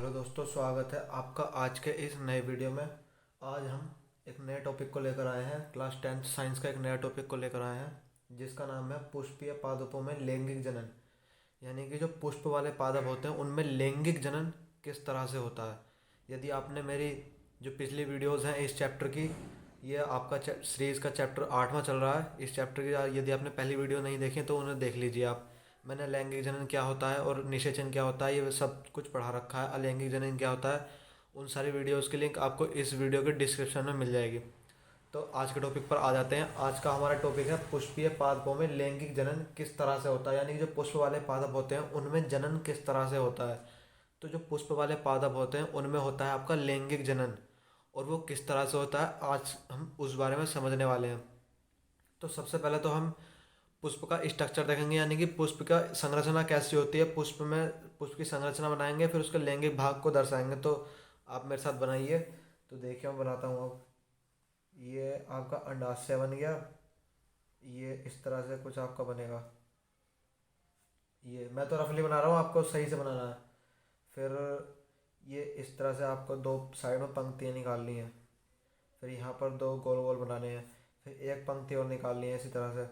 Hello दोस्तों, स्वागत है आपका आज के इस नए वीडियो में। आज हम एक नए टॉपिक को लेकर आए हैं। क्लास 10th साइंस का एक नया टॉपिक को लेकर आए हैं जिसका नाम है पुष्पीय पादपों में लैंगिक जनन। यानी कि जो पुष्प वाले पादप होते हैं उनमें लैंगिक जनन किस तरह से होता है। यदि आपने मेरी जो पिछली वीडियोज़ हैं इस चैप्टर की, ये आपका सीरीज़ का चैप्टर 8वां चल रहा है। इस चैप्टर की यदि आपने पहली वीडियो नहीं देखी तो उन्हें देख लीजिए आप। मैंने लैंगिक जनन क्या होता है और निषेचन क्या होता है ये सब कुछ पढ़ा रखा है। अलैंगिक जनन क्या होता है, उन सारी वीडियोज़ की लिंक आपको इस वीडियो के डिस्क्रिप्शन में मिल जाएगी। तो आज के टॉपिक पर आ जाते हैं। आज का हमारा टॉपिक है पुष्पीय पादपों में लैंगिक जनन किस तरह से होता है। यानी कि जो पुष्प वाले पादप होते हैं उनमें जनन किस तरह से होता है। तो जो पुष्प वाले पादप होते हैं उनमें होता है आपका लैंगिक जनन, और वो किस तरह से होता है आज हम उस बारे में समझने वाले हैं। तो सबसे पहले तो हम पुष्प का स्ट्रक्चर देखेंगे, यानी कि पुष्प का संरचना कैसी होती है। पुष्प की संरचना बनाएंगे, फिर उसके लैंगिक भाग को दर्शाएंगे। तो आप मेरे साथ बनाइए। तो देखिए मैं बनाता हूँ अब। ये आपका अंडाशय बन गया। ये इस तरह से कुछ आपका बनेगा। ये मैं तो रफली बना रहा हूँ, आपको सही से बनाना है। फिर ये इस तरह से आपको दो साइड में पंक्तियाँ निकालनी है। फिर यहाँ पर दो गोल गोल बनाने हैं। फिर एक पंक्ति और निकालनी है इसी तरह से।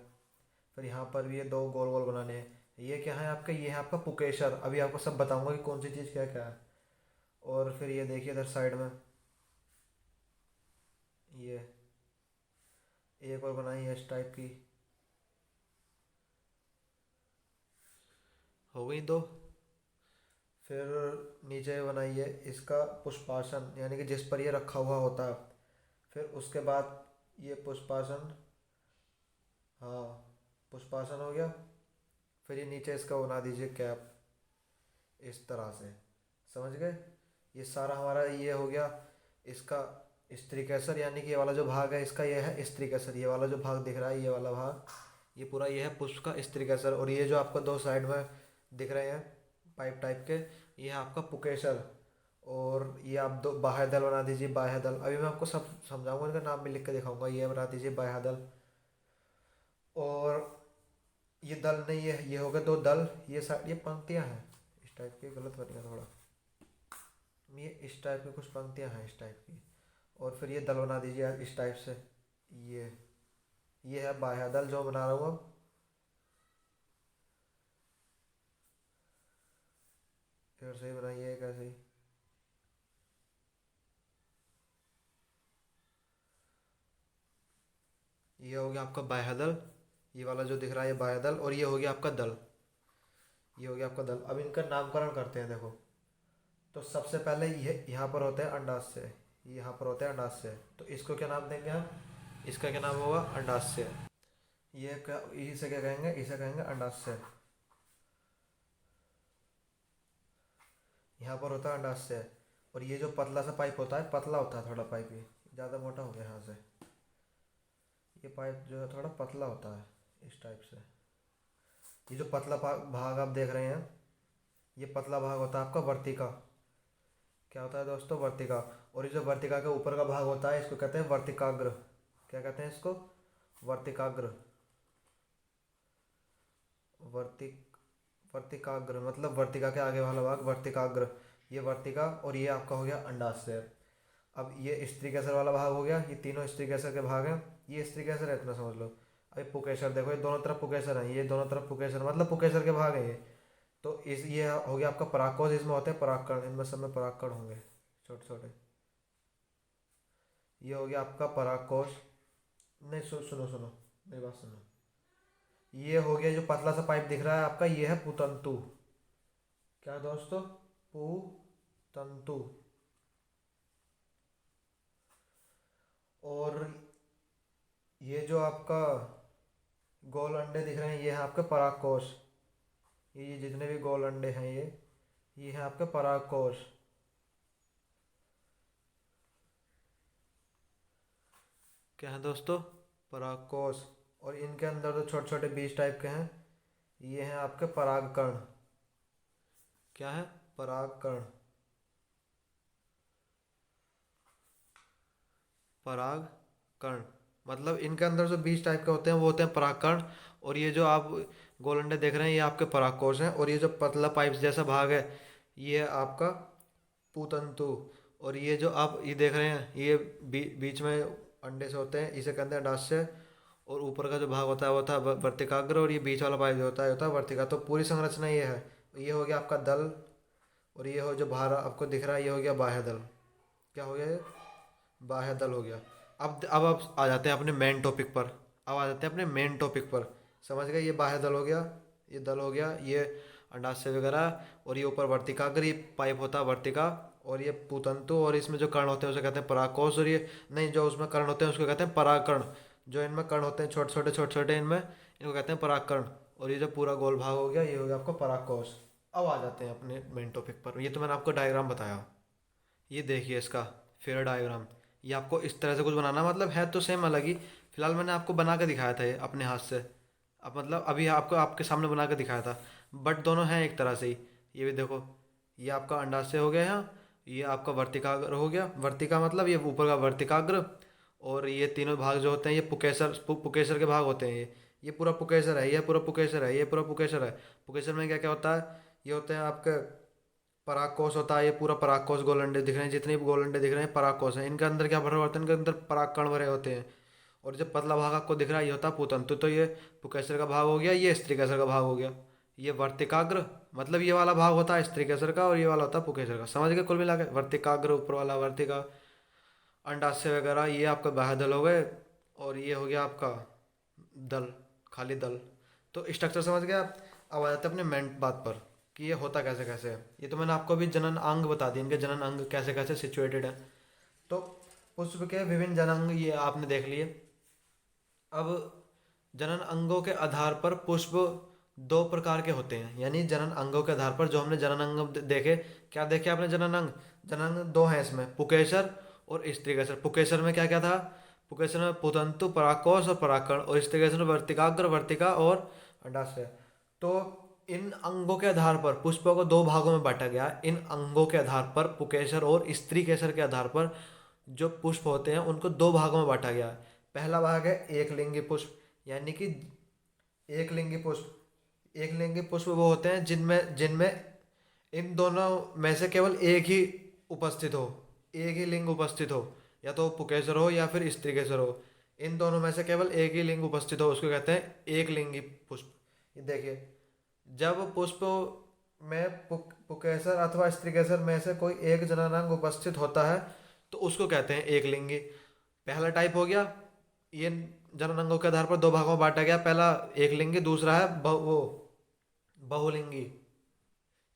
फिर यहाँ पर भी ये दो गोल गोल बनाने हैं। ये क्या है आपका, ये है आपका पुकेशर। अभी आपको सब बताऊंगा कि कौन सी चीज़ क्या क्या है। और फिर ये देखिए इधर साइड में ये एक और बनाई है इस टाइप की। हो गई दो। फिर नीचे बनाइए इसका पुष्पासन, यानी कि जिस पर ये रखा हुआ होता है। फिर उसके बाद ये पुष्पासन, हाँ पुष्पासन हो गया। फिर ये नीचे इसका बना दीजिए कैप इस तरह से। समझ गए। ये सारा हमारा ये हो गया इसका स्त्री कैसर, यानी कि ये वाला जो भाग है इसका ये है स्त्री कैसर। ये वाला जो भाग दिख रहा है ये वाला भाग, ये पूरा ये है पुष्प का स्त्री कैसर। और ये जो आपको दो साइड में दिख रहे हैं पाइप टाइप के, ये है आपका पुकेसर। और ये आप दो बाह्य दल बना दीजिए। बाह्य दल अभी मैं आपको सब समझाऊंगा, इनका नाम भी लिख के दिखाऊंगा। ये बना दीजिए बाह्य दल। और ये दल नहीं, ये हो गए दो दल। ये साइड ये पंक्तियां हैं इस टाइप की, गलत बन गया थोड़ा। ये इस टाइप की कुछ पंक्तियां हैं इस टाइप की। और फिर ये दल बना दीजिए इस टाइप से। ये ये है बाह्य दल जो बना रहा हूँ अब। फिर से ही बनाइए एक ऐसे ही। ये हो गया आपका बाह्य दल। ये वाला जो दिख रहा है ये बाह्य दल। और ये हो गया आपका दल। ये हो गया आपका दल। अब इनका नामकरण करते हैं। देखो, तो सबसे पहले ये यहाँ पर होते हैं अंडाशय। यहाँ पर होते हैं अंडाशय। तो इसको क्या नाम देंगे हम, इसका क्या नाम होगा, अंडाशय। ये क्या, इसे क्या कहेंगे, इसे कहेंगे अंडाशय। यहाँ पर होता है अंडाशय। और ये जो पतला सा पाइप होता है, पतला होता है थोड़ा पाइप, ये ज़्यादा मोटा हो गया यहाँ से। ये पाइप जो है थोड़ा पतला होता है इस टाइप से। ये जो पतला भाग आप देख रहे हैं, ये पतला भाग होता है आपका वर्तिका। क्या होता है दोस्तों, वर्तिका। और ये जो वर्तिका के ऊपर का भाग होता है इसको कहते हैं वर्तिकाग्र। क्या कहते हैं इसको, वर्तिकाग्र। वर्तिक वर्तिकाग्र मतलब वर्तिका के आगे वाला भाग वर्तिकाग्र। ये वर्तिका। और ये आपका हो गया अंडाशय। अब ये स्त्री कैसर वाला भाग हो गया। ये तीनों स्त्री कैसर के भाग हैं। ये स्त्री कैसर है इतना समझ लो। अभी पुकेसर देखो, ये दोनों तरफ पुकेसर है, ये दोनों तरफ पुकेसर मतलब पुकेसर के भाग है ये। तो इस ये हो गया आपका परागकोश। इसमें होते हैं परागकण, इनमें सब में परागकण होंगे छोटे छोटे। ये हो गया आपका परागकोश। नहीं सुनो सुनो, मेरी बात सुनो। ये हो गया जो पतला सा पाइप दिख रहा है आपका, ये है पुतंतु। क्या है दोस्तों, पुतंतु। और ये जो आपका गोल अंडे दिख रहे हैं ये है आपके परागकोश। ये जितने भी गोल अंडे हैं ये है आपके परागकोश। क्या है दोस्तों, परागकोश। और इनके अंदर जो छोटे छोटे बीज टाइप के हैं ये हैं आपके परागकण। क्या है, परागकण। परागकण मतलब इनके अंदर जो बीज टाइप के होते हैं वो होते हैं परागकण। और ये जो आप गोल अंडे देख रहे हैं ये आपके परागकोश हैं। और ये जो पतला पाइप जैसा भाग है ये आपका पूतंतु। और ये जो आप ये देख रहे हैं, ये बीच में अंडे से होते हैं, इसे कहते हैं अंडाशय। और ऊपर का जो भाग होता है वो होता है वर्तिकाग्र, और ये बीच वाला भाग जो होता है वर्तिका। तो पूरी संरचना ये है। ये हो गया आपका दल, और ये हो जो बाहर आपको दिख रहा है ये हो गया बाह्य दल। क्या हो गया ये? बाह्य दल हो गया। अब आप आ जाते हैं अपने मेन टॉपिक पर। अब आ जाते हैं अपने मेन टॉपिक पर। समझ गए? ये बाह्य दल हो गया, ये दल हो गया, ये अंडाशय वगैरह, और ये ऊपर वर्तिकाग्र, ये पाइप होता है वर्तिका, और ये पूतंतु, और इसमें जो कर्ण होते हैं उसे कहते हैं परागकोश। और ये नहीं, जो उसमें कर्ण होते हैं उसको कहते हैं परागकण। जो इनमें कर्ण होते हैं छोटे छोटे इनमें, इनको कहते हैं परागकण। और ये जो पूरा गोल भाग हो गया ये हो गया आपका परागकोश। अब आ जाते हैं अपने मेन टॉपिक पर। ये तो मैंने आपको डायग्राम बताया, ये देखिए इसका फेयर डायग्राम। ये आपको इस तरह से कुछ बनाना, मतलब है तो सेम अलग ही। फिलहाल मैंने आपको बना के दिखाया था ये अपने हाथ से। अब मतलब अभी आपको आपके सामने बना के दिखाया था, बट दोनों हैं एक तरह से ही। ये भी देखो, ये आपका अंडाशय हो गया यहाँ, ये आपका वर्तिकाग्र हो गया। वर्तिका मतलब ये ऊपर का वर्तिकाग्र, और ये तीनों भाग जो होते हैं ये पुकेसर पुकेसर के भाग होते हैं। ये पूरा पुकेसर है, ये पूरा पुकेसर है, ये पूरा पुकेसर है। पुकेसर में क्या क्या होता है? ये होते हैं आपके परागकोश होता है, ये पूरा परागकोश। गोल अंडे दिख रहे हैं, जितने भी गोल अंडे दिख रहे हैं परागकोश हैं। इनके अंदर क्या भरे होते हैं? इनके अंदर परागकण भरे होते हैं। और जो पतला भाग आपको दिख रहा है ये होता है पूतंतु। तो ये पुकेसर का भाग हो गया, ये स्त्रीकेसर का भाग हो गया। ये वर्तिकाग्र मतलब ये वाला भाग होता है स्त्रीकेसर का, और ये वाला होता है पुकेसर का। समझ गए? कुल मिला के वर्तिकाग्र ऊपर वाला वर्तिका, अंडाशय वगैरह ये आपका बाह्य दल हो गए, और ये हो गया आपका दल, खाली दल। तो स्ट्रक्चर समझ गया? अब आ जाते हैं अपने मेन बात पर कि ये होता कैसे कैसे है। ये तो मैंने आपको अभी जनन अंग बता दिए, इनके जनन अंग कैसे कैसे सिचुएटेड है। तो पुष्प के विभिन्न जनन अंग ये आपने देख लिए। अब जनन अंगों के आधार पर पुष्प दो प्रकार के होते हैं। यानी जनन अंगों के आधार पर जो हमने जनन अंग देखे, क्या देखे आपने? जनन अंग, जनन अंग दो हैं इसमें, पुकेसर और स्त्रीकेसर। पुकेसर में क्या क्या था? पुकेसर में पुतंतु, परागकोश और परागकण, और स्त्रीकेसर में वर्तिकाग्र, वर्तिका और अंडाशय। तो इन अंगों के आधार पर पुष्पों को दो भागों में बांटा गया। इन अंगों के आधार पर पुकेसर और स्त्रीकेसर के आधार पर जो पुष्प होते हैं उनको दो भागों में बांटा गया। पहला भाग है एक लिंगी पुष्प, यानी कि एक लिंगी पुष्प। एक लिंगी पुष्प वो होते हैं जिनमें जिनमें इन दोनों में से केवल एक ही उपस्थित हो, एक ही लिंग उपस्थित हो, या तो पुकेसर हो या फिर स्त्रीकेसर हो। इन दोनों में से केवल एक ही लिंग उपस्थित हो, उसको कहते हैं एक लिंगी पुष्प। ये देखिए, जब पुष्प में पुकेसर अथवा स्त्रीकेसर में से कोई एक जननांग उपस्थित होता है तो उसको कहते हैं एक लिंगी। पहला टाइप हो गया, ये जननांगों के आधार पर दो भागों में बांटा गया। पहला एक लिंगी, दूसरा है वो बहुलिंगी।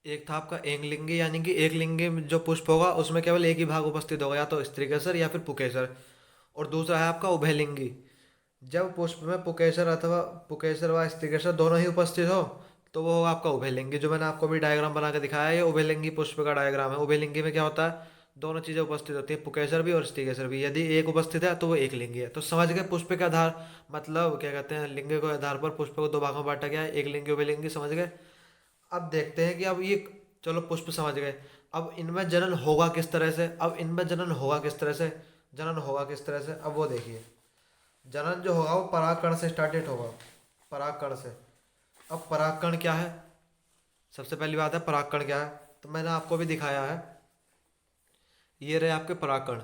एक था आपका एक लिंगी, यानी कि एक लिंगी में जो पुष्प होगा उसमें केवल एक ही भाग उपस्थित होगा, या तो स्त्रीकेसर या फिर पुकेसर। और दूसरा है आपका उभयलिंगी। जब पुष्प में पुकेसर अथवा पुकेसर व स्त्रीकेसर दोनों ही उपस्थित हो तो वो होगा आपका उभयलिंगी। जो मैंने आपको भी डायग्राम बना के दिखाया है, ये उभयलिंगी पुष्प का डायग्राम है। उभयलिंगी में क्या होता है? दोनों चीजें उपस्थित होती है, पुकेसर भी और स्त्रीकेसर भी। यदि एक उपस्थित है तो वो एक लिंगी है। तो समझ गए पुष्प के आधार, मतलब क्या कहते हैं, लिंग के आधार पर पुष्प को दो भागों में बांटा गया है, एक लिंगी उभयलिंगी। समझ गए? अब देखते हैं कि अब ये, चलो पुष्प समझ गए, अब इनमें जनन होगा किस तरह से? अब इनमें जनन होगा किस तरह से? जनन होगा किस तरह से? अब वो देखिए, जनन जो होगा वो परागकण से स्टार्टेड होगा, परागकण से। अब परागकण क्या है? सबसे पहली बात है परागकण क्या है, तो मैंने आपको भी दिखाया है। ये रहे आपके परागकण,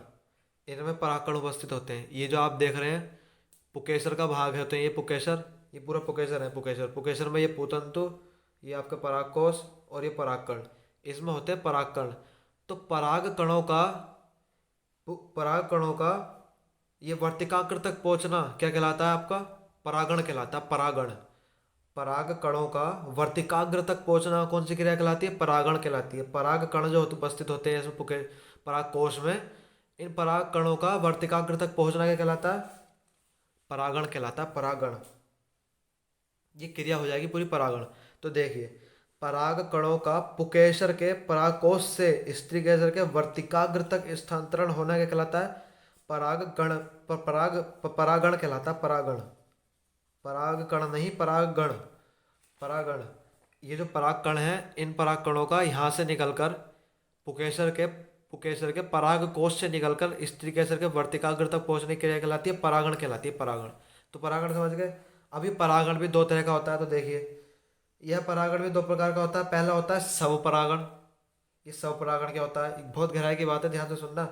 इनमें परागकण उपस्थित होते हैं। ये जो आप देख रहे हैं पुकेसर का भाग होते हैं, ये पुकेसर, ये पूरा पुकेसर है। पुकेसर, पुकेसर में ये पूतंतु, ये आपका परागकोश और ये परागकण, इसमें होते हैं परागकण। तो परागकणों का ये वर्तिकाग्र तक पहुंचना क्या कहलाता है आपका? परागण कहलाता है, परागण। पराग कणों का वर्तिकाग्र तक पहुंचना कौन सी क्रिया कहलाती है? परागण कहलाती है। पराग कण जो उपस्थित होते हैं इसमें पराग कोश में, इन पराग कणों का वर्तिकाग्र तक पहुंचना क्या कहलाता है? परागण कहलाता है, परागण। ये क्रिया हो जाएगी पूरी परागण। तो देखिए, पराग कणों का पुकेसर के परागकोश से स्त्रीकेसर के वर्तिकाग्र तक स्थानांतरण होना क्या कहलाता है? परागगण। परागण कहलाता है, परागण। परागकण नहीं, परागगण, परागण। ये जो परागकण है, इन परागकणों का यहाँ से निकलकर पुकेसर के पराग कोश से निकलकर स्त्रीकेसर के वर्तिकाग्र तक पहुंचने की क्रिया कहलाती है परागण, कहलाती है परागण। तो परागण समझ गए? अभी परागण भी दो तरह का होता है, तो देखिए, यह परागण भी दो प्रकार का होता है। पहला होता है स्वपरागण, कि स्वपरागण क्या होता है, बहुत गहराई की बात है, ध्यान से सुनना।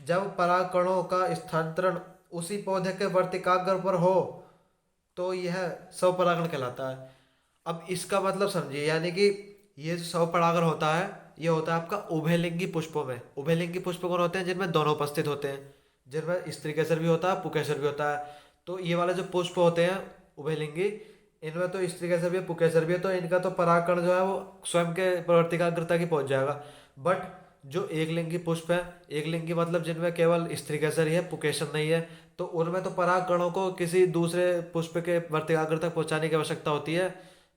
जब परागकणों का स्थानांतरण उसी पौधे के वर्तिकाग्र पर हो तो यह स्वपरागण कहलाता है। अब इसका मतलब समझिए, यानी कि ये जो स्वपरागण होता है ये होता है आपका उभयलिंगी पुष्पों में। उभयलिंगी पुष्प कौन होते हैं? जिनमें दोनों उपस्थित होते हैं, जिनमें स्त्री केसर भी होता है पुकेसर भी होता है। तो ये वाले जो पुष्प होते हैं उभयलिंगी, इनमें तो स्त्री केसर भी है पुकेसर भी है, तो इनका तो परागकण जो है वो स्वयं के प्रवर्तिकाग्र तक ही पहुंच जाएगा। बट जो एक लिंगी पुष्प है, एक लिंगी मतलब जिनमें केवल स्त्री केसर ही है पुकेसर नहीं है, तो उनमें तो परागकणों को किसी दूसरे पुष्प के वर्तिकाग्र तक पहुंचाने की आवश्यकता होती है।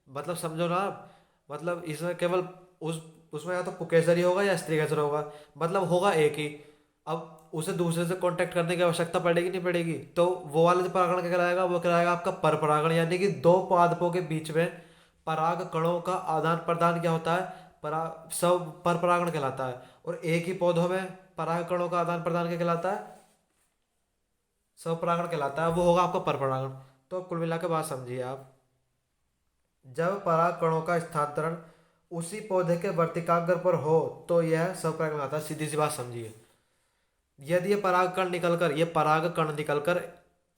मतलब समझो ना आप, मतलब इसमें केवल उस उसमें या तो पुकेसर ही होगा या स्त्री केसर होगा, मतलब होगा एक ही। अब उसे दूसरे से कांटेक्ट करने की आवश्यकता पड़ेगी नहीं पड़ेगी, तो वो वाला जो परागण क्या कहलाएगा, वो कहलाएगा आपका पर परागण। यानी कि दो पादपों के बीच में पराग कणों का आदान प्रदान क्या होता है, सब पर परागण कहलाता है। और एक ही पौधों में पराग कणों का आदान प्रदान क्या कहलाता है, स्वपरागण कहलाता है, वो होगा आपका पर परागण। तो कुल मिला के बात समझिए आप, जब पराग कणों का स्थानांतरण उसी पौधे के वर्तिकाग्र पर हो तो यह स्वपरागण कहलाता है। सीधी सी बात समझिए, यदि ये पराग कण निकलकर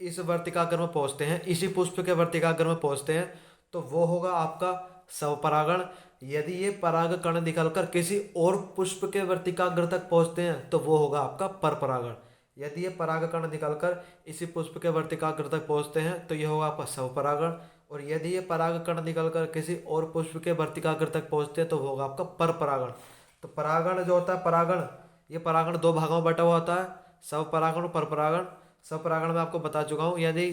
इस वर्तिकाग्र में पहुंचते हैं, इसी पुष्प के वर्तिकाग्र में पहुंचते हैं, तो वो होगा आपका स्वपरागण। यदि ये पराग कण निकलकर किसी और पुष्प के वर्तिकाग्र तक पहुंचते हैं तो वो होगा आपका परपरागण। यदि ये पराग कण निकलकर इसी पुष्प के वर्तिकाग्र तक पहुंचते हैं तो ये होगा आपका स्वपरागण। और यदि ये पराग कण निकलकर किसी और पुष्प के वर्तिकाग्र तक पहुंचते हैं तो वो होगा आपका परपरागण। तो परागण जो होता है, परागण, ये परागण दो भागों में बटा हुआ होता है, स्वपरागण और परपरागण। स्वपरागण में आपको बता चुका हूँ, यदि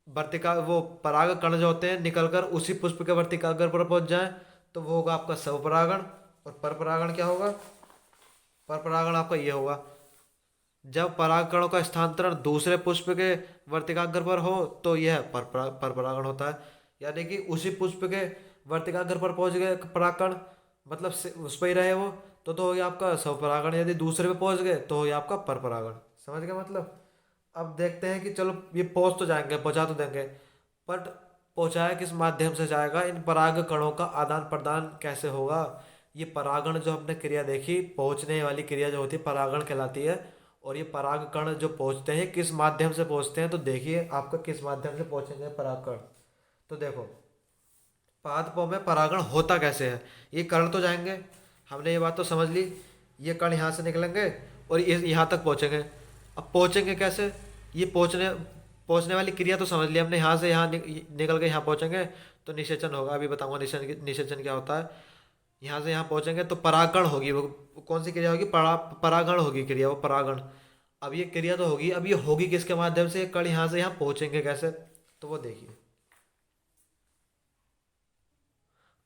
वर्तिका वो पराग कण जो होते हैं निकलकर उसी पुष्प के वर्तिकाग्र पर पहुंच जाए तो वो होगा आपका स्वपरागण। और परपरागण क्या होगा, परपरागण आपका ये होगा जब परागकणों का स्थानांतरण दूसरे पुष्प के वर्तिकाग्र पर हो तो यह परपरागण होता है। यानी कि उसी पुष्प के वर्तिकाग्र पर पहुंच गए परागकण, मतलब उस पर ही रहे वो, तो हो गया आपका स्वपरागण। यदि दूसरे पे पहुंच गए तो हो गया आपका परपरागण। समझ गए मतलब। अब देखते हैं कि चलो ये पहुंच तो जाएंगे, पहुंचा तो देंगे, बट पहुंचाया किस माध्यम से जाएगा, इन पराग कणों का आदान प्रदान कैसे होगा। ये परागण जो हमने क्रिया देखी, पहुंचने वाली क्रिया जो होती है परागण कहलाती है। और ये पराग कण जो पहुंचते हैं किस माध्यम से पहुंचते हैं, तो देखिए आपका किस माध्यम से पहुंचेंगे पराग कण। तो देखो, पादपों में परागण होता कैसे है, ये कण तो जाएंगे, हमने ये बात तो समझ ली, ये कण यहाँ से निकलेंगे और ये यहाँ तक पहुँचेंगे। अब पहुँचेंगे कैसे, ये पहुँचने पहुँचने वाली क्रिया तो समझ ली हमने, यहाँ से यहाँ निकल के यहाँ पहुँचेंगे तो निषेचन होगा। अभी बताऊंगा निषेचन निषेचन क्या होता है। यहाँ से यहाँ पहुँचेंगे तो परागण होगी, वो कौन सी क्रिया होगी, परागण होगी क्रिया, वो परागण। अब ये क्रिया तो होगी, अब ये होगी किसके माध्यम से, कण यहाँ से यहाँ पहुँचेंगे कैसे, तो वो देखिए।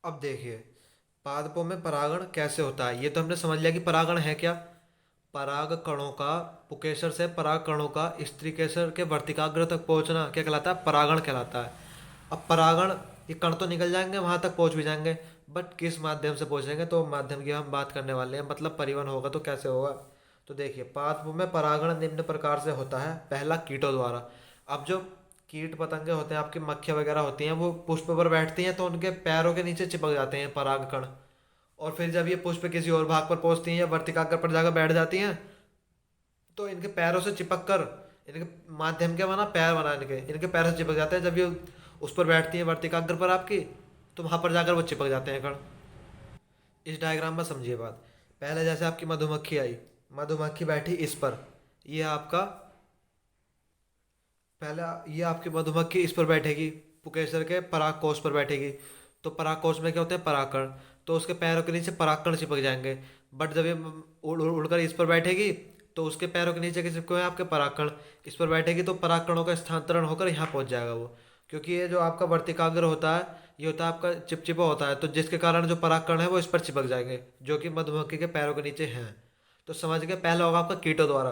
अब देखिए पादपों में परागण कैसे होता है, ये तो हमने समझ लिया कि परागण है क्या। पराग कणों का पुकेसर से पराग कणों का स्त्री केसर के वर्तिकाग्र तक पहुंचना क्या कहलाता है, परागण कहलाता है। अब परागण, ये कण तो निकल जाएंगे वहां तक पहुंच भी जाएंगे, बट किस माध्यम से पहुंचेंगे, तो माध्यम की हम बात करने वाले हैं, मतलब परिवहन होगा तो कैसे होगा। तो देखिए पादपों में परागण निम्न प्रकार से होता है। पहला, कीटों द्वारा। अब जो कीट पतंगे होते हैं, आपकी मक्खियाँ वगैरह होती हैं, वो पुष्प पर बैठती हैं तो उनके पैरों के नीचे चिपक जाते हैं परागकण। और फिर जब ये पुष्प किसी और भाग पर पहुंचती हैं या वर्तिकाग्र पर जाकर बैठ जाती हैं तो इनके पैरों से चिपक कर, इनके माध्यम क्या बना, पैर बना, इनके पैरों से चिपक जाते हैं। जब ये उस पर बैठती हैं वर्तिकाग्र पर आपकी, तो वहां पर जाकर वो चिपक जाते हैं कण। इस डायग्राम में समझिए बात। पहले जैसे आपकी मधुमक्खी आई, मधुमक्खी बैठी इस पर, ये आपका पहला, ये आपकी मधुमक्खी इस पर बैठेगी, पुकेसर के परागकोश पर बैठेगी। तो परागकोश में क्या होते हैं, परागकण, तो उसके पैरों के नीचे परागकण चिपक जाएंगे। बट जब ये उड़कर इस पर बैठेगी तो उसके पैरों के नीचे के चिपके हुए हैं आपके परागकण, इस पर बैठेगी तो परागकणों का स्थानांतरण होकर यहाँ पहुँच जाएगा वो। क्योंकि ये जो आपका वर्तिकाग्र होता है ये होता है आपका चिपचिपा होता है, तो जिसके कारण जो परागकण है वो इस पर चिपक जाएंगे जो कि मधुमक्खी के पैरों के नीचे हैं। तो समझ गए, पहला होगा आपका कीटों द्वारा।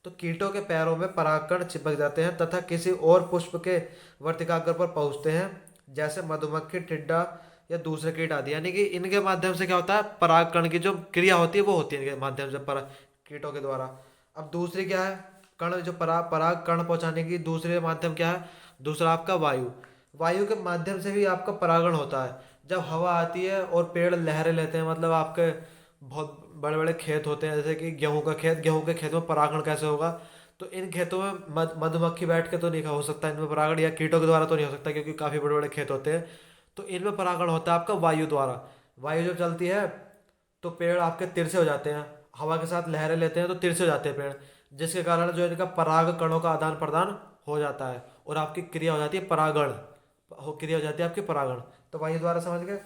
तो कीटों के पैरों में परागकण चिपक जाते हैं तथा किसी और पुष्प के वर्तिकाग्र पर पहुंचते हैं, जैसे मधुमक्खी, टिड्डा या दूसरे कीट आदि। यानी कि इनके माध्यम से क्या होता है, परागकण की जो क्रिया होती है वो होती है इनके माध्यम से, कीटों के द्वारा। अब दूसरी क्या है, कण जो पराग कण पहुंचाने की दूसरे माध्यम क्या है, दूसरा आपका वायु। वायु के माध्यम से भी आपका परागण होता है। जब हवा आती है और पेड़ लहरें लेते हैं, मतलब आपके बहुत बड़े बड़े खेत होते हैं, जैसे कि गेहूं का खेत, गेहूं के खेत में परागण कैसे होगा? तो इन खेतों में मधुमक्खी बैठ के तो नहीं हो सकता इनमें परागण, या कीटों के द्वारा तो नहीं हो सकता क्योंकि काफ़ी बड़े बड़े खेत होते हैं। तो इनमें परागण होता है आपका वायु द्वारा। वायु जब चलती है तो पेड़ आपके तिरछे हो जाते हैं, हवा के साथ लहरें लेते हैं तो तिरछे हो जाते हैं पेड़, जिसके कारण जो इनका पराग कणों का आदान प्रदान हो जाता है और आपकी क्रिया हो जाती है परागण, क्रिया हो जाती है आपकी परागण। तो वायु द्वारा समझ गए।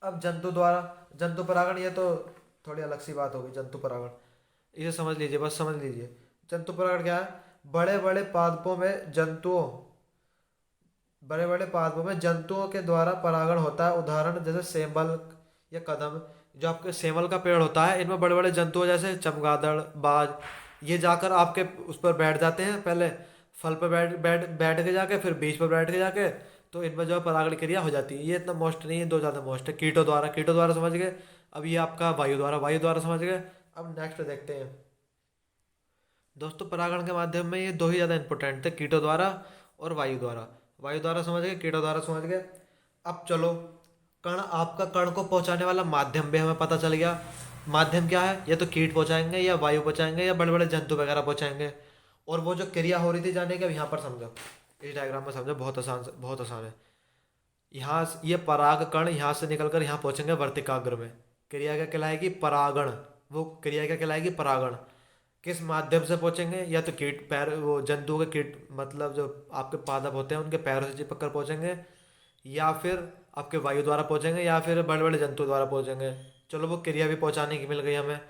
अब जंतु द्वारा, जंतु परागण, ये तो थोड़ी अलग सी बात होगी जंतु परागण, इसे समझ लीजिए, बस समझ लीजिए। जंतु परागण क्या है? बड़े बड़े पादपों में जंतुओं बड़े बड़े पादपों में जंतुओं के द्वारा परागण होता है। उदाहरण जैसे सेमल या कदम, जो आपके सेमल का पेड़ होता है, इनमें बड़े बड़े जंतु जैसे चमगादड़, बाज, ये जाकर आपके उस पर बैठ जाते हैं, पहले फल पर बैठ बैठ बैठ के जाके, फिर बीज पर बैठ के जाके, तो इनमें जो है परागण क्रिया हो जाती है। ये इतना मोस्ट नहीं है, दो ज़्यादा मोस्ट है। कीटों द्वारा, कीटों द्वारा समझ गए। अब ये आपका वायु द्वारा, वायु द्वारा समझ गए। अब नेक्स्ट देखते हैं दोस्तों, परागण के माध्यम में ये दो ही ज़्यादा इंपॉर्टेंट थे, कीटों द्वारा और वायु द्वारा। वायु द्वारा समझ गए, कीटों द्वारा समझ गए। अब चलो, कण, आपका कण को पहुंचाने वाला माध्यम भी हमें पता चल गया। माध्यम क्या है? या तो कीट पहुंचाएंगे, या वायु पहुंचाएंगे, या बड़े बड़े जंतु वगैरह पहुंचाएंगे। और वो जो क्रिया हो रही थी जाने के, अब यहाँ पर समझो, इस डायग्राम में समझो, बहुत आसान, बहुत आसान है। यहाँ ये पराग कण यहाँ से निकलकर यहाँ पहुंचेंगे वर्तिकाग्र में, क्रिया क्या कहलाएगी? परागण। वो क्रिया क्या कहलाएगी? परागण। किस माध्यम से पहुंचेंगे? या तो कीट, पैर, वो जंतुओं के कीट, मतलब जो आपके पादप होते हैं उनके पैरों से चिपक कर पहुंचेंगे, या फिर आपके वायु द्वारा पहुंचेंगे, या फिर बड़े बड़े जंतु द्वारा पहुंचेंगे। चलो, वो क्रिया भी पहुंचाने की मिल गई हमें,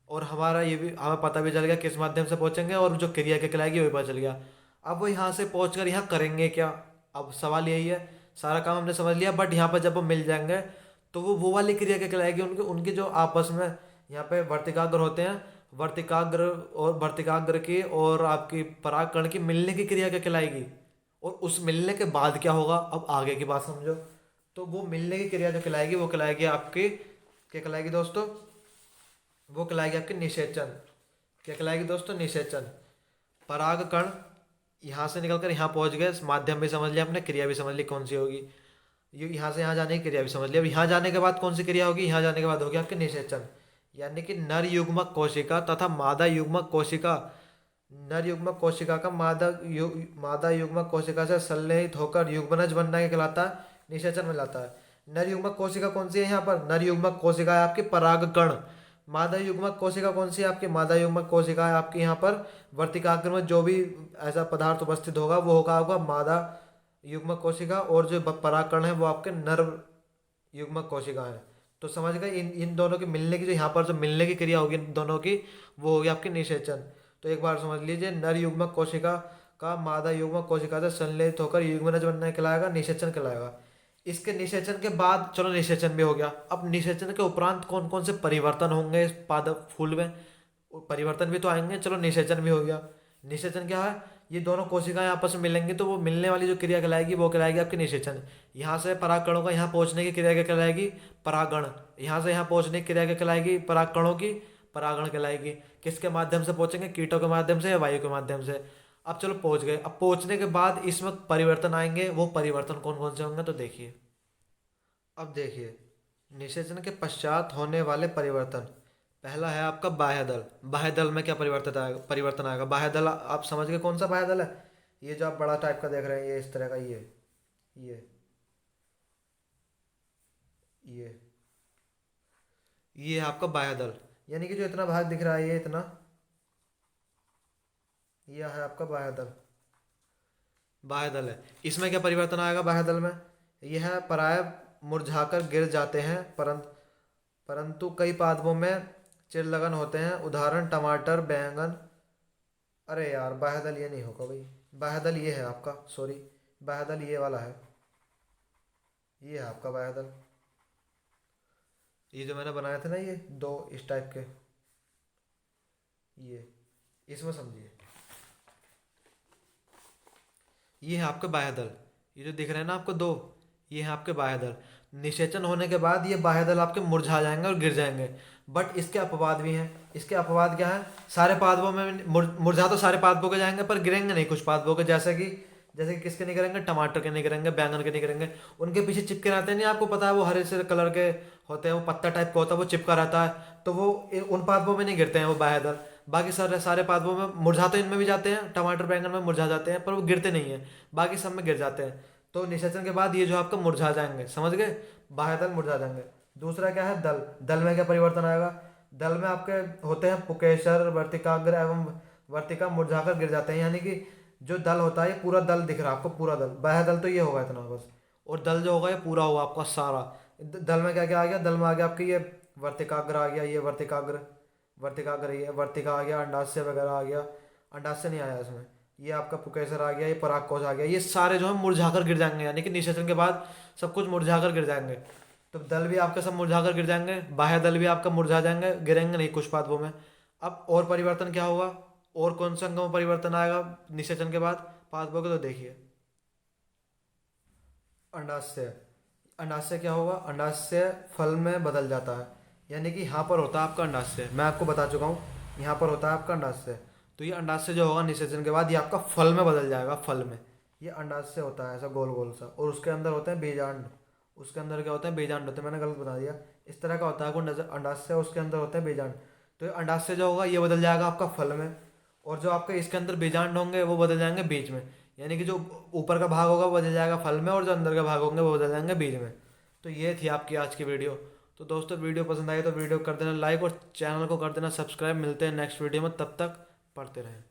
और हमारा ये भी हमें पता भी चल गया किस माध्यम से पहुंचेंगे, और जो क्रिया क्या कहलाएगी वो भी पता चल गया। अब वो यहाँ से पहुँच कर यहाँ करेंगे क्या? अब सवाल यही है। सारा काम हमने समझ लिया, बट यहाँ पर जब वो मिल जाएंगे तो वो वाली क्रिया क्या कहलाएगी? उनके उनकी जो आपस में यहाँ पे वर्तिकाग्र होते हैं, वर्तिकाग्र और वर्तिकाग्र की और आपकी परागकण की मिलने की क्रिया क्या कहलाएगी? और उस मिलने के बाद क्या होगा? अब आगे की बात समझो। तो वो मिलने की क्रिया जो कहलाएगी वो कहलाएगी आपकी, क्या कहलाएगी दोस्तों? वो कहलाएगी आपकी निषेचन। क्या कहलाएगी दोस्तों? निषेचन। पराग कण यहाँ से निकलकर यहाँ पहुँच गए, माध्यम भी समझ लिया हमने, क्रिया भी समझ ली कौन सी होगी, ये यहाँ से यहाँ जाने की क्रिया भी समझ लिया। अब यहाँ जाने के बाद कौन सी क्रिया होगी? यहाँ जाने के बाद होगी आपकी निषेचन। यानी कि नर युग्मक कोशिका तथा मादा युग्मक कोशिका, नर युग्मक कोशिका का मादा युग्मक कोशिका से संलेहित होकर युग्मनज बनना के कहलाता है, निषेचन में लाता है। नर युग्मक कोशिका कौन सी है? यहाँ पर नर युग्मक कोशिका है आपकी परागकण। मादा युग्मक कोशिका कौन सी है आपकी? मादा युग्मक कोशिका है आपकी यहाँ पर वर्तिकाग्र में जो भी ऐसा पदार्थ उपस्थित होगा वो होगा आपका मादा युग्मक कोशिका, और जो परागकण है वो आपके नर युग्मक कोशिका है। तो समझ गए, इन इन दोनों के मिलने की, जो यहाँ पर जो मिलने की क्रिया होगी इन दोनों की, वो होगी आपकी निषेचन। तो एक बार समझ लीजिए, नर युग्मक कोशिका का मादा युग्मक कोशिका से संलेहित होकर युग्मनज बनने कहलाएगा, निषेचन कहलाएगा। इसके निषेचन के बाद, चलो निषेचन भी हो गया, अब निषेचन के उपरांत कौन कौन से परिवर्तन होंगे इस पादप फूल में? परिवर्तन भी तो आएंगे। चलो, निषेचन भी हो गया। निषेचन क्या है? ये दोनों कोशिकाएं आपस में मिलेंगी तो वो मिलने वाली जो क्रिया कहलाएगी वो कहलाएगी आपकी निषेचन। यहाँ से परागकणों का यहाँ पहुँचने की क्रिया क्या कहलाएगी? परागण। यहाँ से यहाँ पहुँचने की क्रिया क्या कहलाएगी? परागकणों की परागण कहलाएगी। किसके माध्यम से पहुँचेंगे? कीटों के माध्यम से या वायु के माध्यम से? अब चलो पहुँच गए। अब पहुँचने के बाद इसमें परिवर्तन आएंगे, वो परिवर्तन कौन कौन से होंगे तो देखिए। अब देखिए, निषेचन के पश्चात होने वाले परिवर्तन, पहला है आपका बाह्य दल। बाह्य दल में क्या परिवर्तन आएगा? बाह्य दल आप समझ गए कौन सा बाह्य दल है? ये जो आप बड़ा टाइप का देख रहे हैं, ये इस तरह का, ये ये ये है आपका बाह्य दल। यानी कि जो इतना भाग दिख रहा है, ये इतना, ये है आपका बाह्य दल। बाह्य दल है, इसमें क्या परिवर्तन आएगा बाह्य दल में? यह है पराय मुरझाकर गिर जाते हैं, परंतु कई पादपों में चिरलगन होते हैं। उदाहरण टमाटर, बैंगन। अरे यार, बाह्यदल ये नहीं होगा भाई, बाह्यदल ये है आपका, सॉरी, बाह्यदल ये वाला है, ये है आपका बाह्यदल। ये जो मैंने बनाए थे ना, ये दो इस टाइप के, ये, इसमें समझिए, ये है आपके बाह्यदल। ये जो दिख रहे हैं ना आपको दो, ये है आपके बाह्यदल। निषेचन होने के बाद ये बाह्यदल आपके मुरझा जाएंगे और गिर जाएंगे। बट इसके अपवाद भी हैं। इसके अपवाद क्या है? सारे पादपों में मुरझा तो सारे पादपों के जाएंगे पर गिरेंगे नहीं कुछ पादपों के, जैसे कि जैसे कि किसके निकलेंगे, टमाटर के निकलेंगे, बैंगन के निकलेंगे, उनके पीछे चिपके रहते हैं, नहीं आपको पता है वो हरे से कलर के होते हैं, वो पत्ता टाइप का होता है, वो चिपका रहता है, तो वो उन पादपों में नहीं गिरते हैं वो बाह्य दल। बाकी सारे सारे पादपों में मुरझाते इनमें भी जाते हैं, टमाटर बैंगन में मुरझा जाते हैं, पर वो गिरते नहीं है, बाकी सब में गिर जाते हैं। तो निषेचन के बाद ये जो आपका मुरझा जाएंगे, समझ गए, बाह्य दल मुरझा जाएंगे। दूसरा क्या है, दल। दल में क्या परिवर्तन आएगा, दल में आपके होते हैं पुकेसर, वर्तिकाग्र एवं वर्तिका मुरझाकर गिर जाते हैं, यानी कि जो दल होता है ये पूरा दल दिख रहा है आपको, पूरा दल, बाह्य दल तो ये होगा इतना बस, और दल जो होगा ये पूरा होगा आपका सारा। दल में क्या क्या आ गया, दल में आ गया आपकी ये वर्तिकाग्र आ गया, ये वर्तिकाग्र, वर्तिकाग्र ये वर्तिका आ गया, अंडाशय वगैरह आ गया, अंडाशय नहीं आया इसमें, ये आपका पुकेसर आ गया, ये परागकोश आ गया, ये सारे जो है मुरझाकर गिर जाएंगे, यानी कि निषेचन के बाद सब कुछ मुरझाकर गिर जाएंगे। तो दल भी आपके सब मुरझाकर गिर जाएंगे, बाह्य दल भी आपका मुरझा जाएंगे, गिरेंगे नहीं कुछ पादपों में। अब और परिवर्तन क्या होगा, और कौन से अंगों में परिवर्तन आएगा निषेचन के बाद पादपों के, तो देखिए अंडाशय। अंडाशय क्या होगा, अंडाशय फल में बदल जाता है, यानी कि यहाँ पर होता है आपका अंडाशय, मैं आपको बता चुका हूँ, यहाँ पर होता है आपका अंडाशय। तो ये अंडाशय जो होगा निषेचन के बाद ये आपका फल में बदल जाएगा, फल में। ये अंडाशय होता है ऐसा गोल गोल सा, और उसके अंदर होते हैं बीजांड। उसके अंदर क्या होते हैं, बीजांड होते हैं, मैंने गलत बता दिया, इस तरह का होता है आपको अंडाशय, उसके अंदर होते हैं बीजांड। तो ये अंडाशय जो होगा ये बदल जाएगा आपका फल में, और जो आपके इसके अंदर बीजांड होंगे वो बदल जाएंगे बीज में, यानी कि जो ऊपर का भाग होगा वो बदल जाएगा फल में, और जो अंदर का भाग होंगे वो बदल जाएंगे बीज में। तो ये थी आपकी आज की वीडियो। तो दोस्तों वीडियो पसंद आई तो वीडियो कर देना लाइक, और चैनल को कर देना सब्सक्राइब। मिलते हैं नेक्स्ट वीडियो में, तब तक पढ़ते रहें।